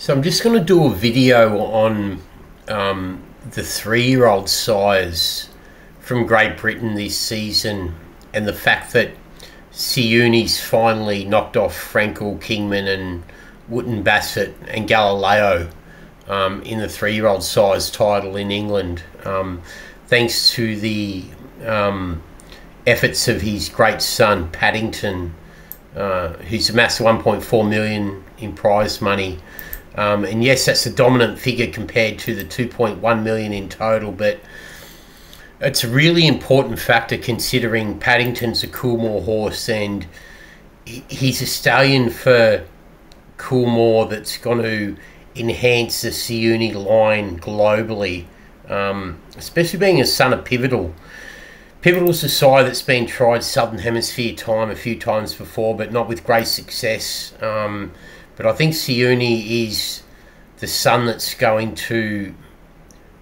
So I'm just going to do a video on the 3-year-old sires from Great Britain this season, and the fact that Siyouni's finally knocked off Frankel, Kingman and Wootton Bassett and Galileo in the 3-year-old sires title in England, thanks to the efforts of his great son Paddington, who's amassed 1.4 million in prize money. And yes, that's a dominant figure compared to the 2.1 million in total, but it's a really important factor considering Paddington's a Coolmore horse, and he's a stallion for Coolmore that's going to enhance the Siyouni line globally, especially being a son of Pivotal. Pivotal's a sire that's been tried Southern Hemisphere time a few times before, but not with great success. But I think Siyouni is the son that's going to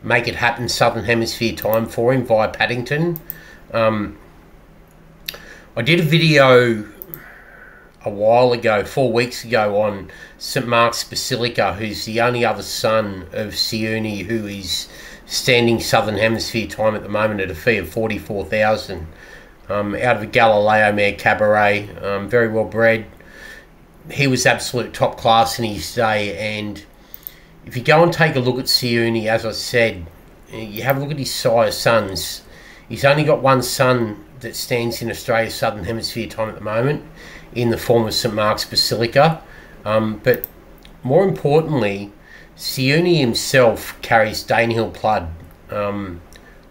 make it happen Southern Hemisphere time for him via Paddington. I did a video a while ago, 4 weeks ago, on St Mark's Basillica, who's the only other son of Siyouni who is standing Southern Hemisphere time at the moment at a fee of 44,000, out of a Galileo mare Cabaret, very well bred. He was absolute top class in his day, and if you go and take a look at Siyouni, as I said, you have a look at his sire sons. He's only got one son that stands in Australia's Southern Hemisphere time at the moment, in the form of St Mark's Basillica. But more importantly, Siyouni himself carries Danehill blood,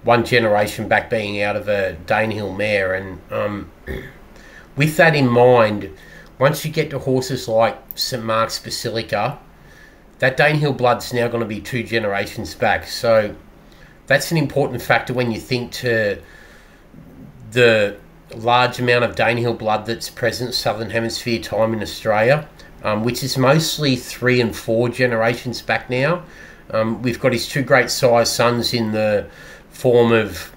one generation back being out of a Danehill mare, and with that in mind, once you get to horses like St Mark's Basillica, that Danehill blood's now going to be 2 generations back. So that's an important factor when you think to the large amount of Danehill blood that's present Southern Hemisphere time in Australia, which is mostly 3 and 4 generations back now. We've got his 2 great sire sons in the form of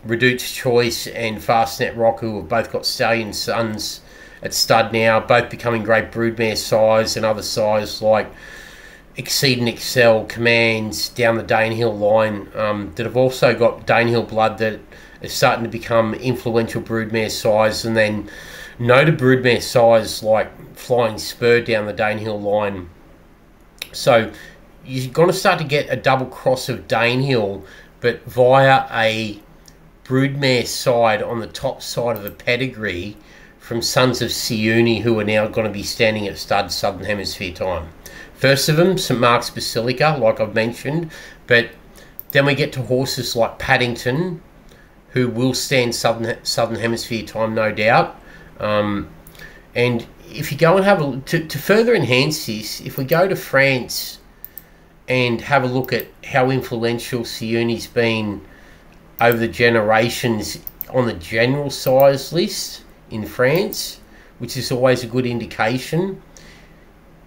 Redute's Choice and Fastnet Rock, who have both got stallion sons at stud now, both becoming great broodmare sires, and other sires like Exceed and Excel, Commands down the Danehill line, that have also got Danehill blood that is starting to become influential broodmare sires, and then noted broodmare sires like Flying Spur down the Danehill line. So you're going to start to get a double cross of Danehill, but via a broodmare side on the top side of a pedigree from sons of Siyouni, who are now going to be standing at stud Southern Hemisphere time. First of them, St Mark's Basillica, like I've mentioned, but then we get to horses like Paddington, who will stand Southern Hemisphere time, no doubt. And if you go and have to further enhance this, if we go to France and have a look at how influential Siyouni's been over the generations on the general size list in France, which is always a good indication,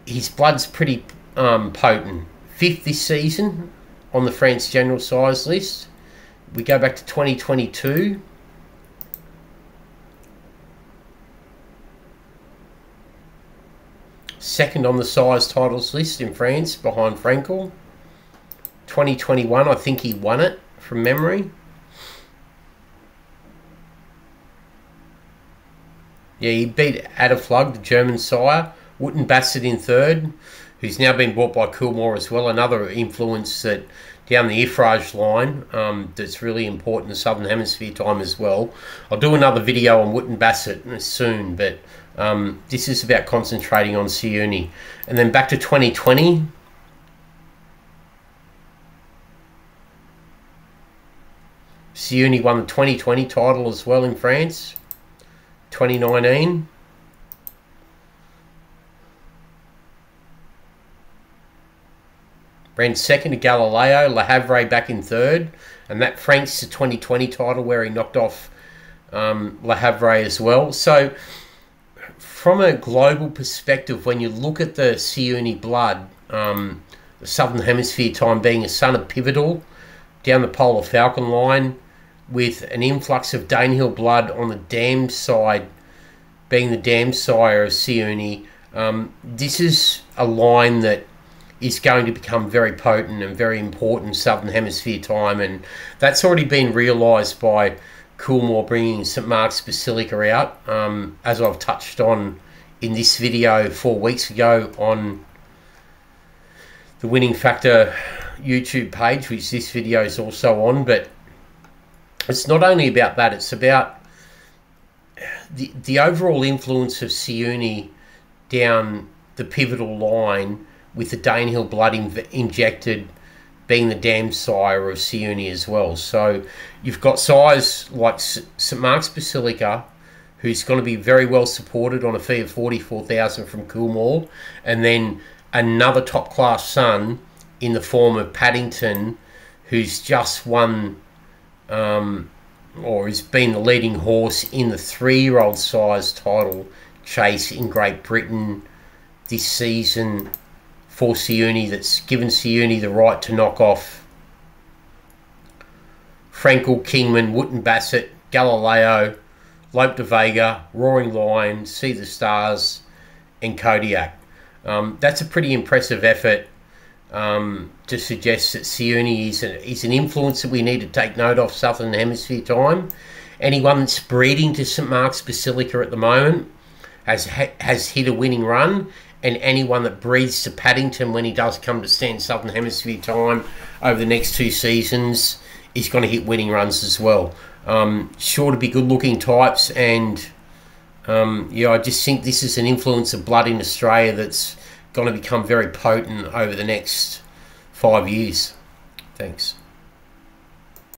his blood's pretty potent. 5th this season on the France general size list. We go back to 2022. Second on the size titles list in France, behind Frankel. 2021, I think he won it from memory. Yeah, he beat Adaflug, the German sire. Wootton Bassett in 3rd, who's now been bought by Coolmore as well. Another influence that down the Ifrage line, that's really important in Southern Hemisphere time as well. I'll do another video on Wootton Bassett soon, but this is about concentrating on Siyouni. And then back to 2020. Siyouni won the 2020 title as well in France. 2019. Ran 2nd to Galileo, Le Havre back in 3rd, and that franks the 2020 title where he knocked off Le Havre as well. So from a global perspective, when you look at the Siyouni blood, the Southern Hemisphere time being a son of Pivotal down the Polar Falcon line, with an influx of Danehill blood on the dam side, being the dam sire of Siyouni, this is a line that is going to become very potent and very important Southern Hemisphere time, and that's already been realised by Coolmore bringing St Mark's Basilica out, as I've touched on in this video 4 weeks ago on the Winning Factor YouTube page, which this video is also on. But it's not only about that, it's about the overall influence of Siyouni down the pivotal line, with the Danehill blood injected being the dam sire of Siyouni as well. So you've got sires like St Mark's Basilica, who's going to be very well supported on a fee of 44,000 from Coolmore, and then another top class son in the form of Paddington, who's just won or has been the leading horse in the 3-year-old sires title chase in Great Britain this season for Siyouni. That's given Siyouni the right to knock off Frankel, Kingman, Wootton Bassett, Galileo, Lope de Vega, Roaring Lion, See the Stars, and Kodiak. That's a pretty impressive effort to suggest that Siyouni is an influence that we need to take note of Southern Hemisphere time. Anyone that's breeding to St Mark's Basilica at the moment has hit a winning run, and anyone that breeds to Paddington when he does come to stand Southern Hemisphere time over the next 2 seasons is going to hit winning runs as well. Sure to be good looking types, and yeah, I just think this is an influence of blood in Australia that's going to become very potent over the next 5 years. Thanks.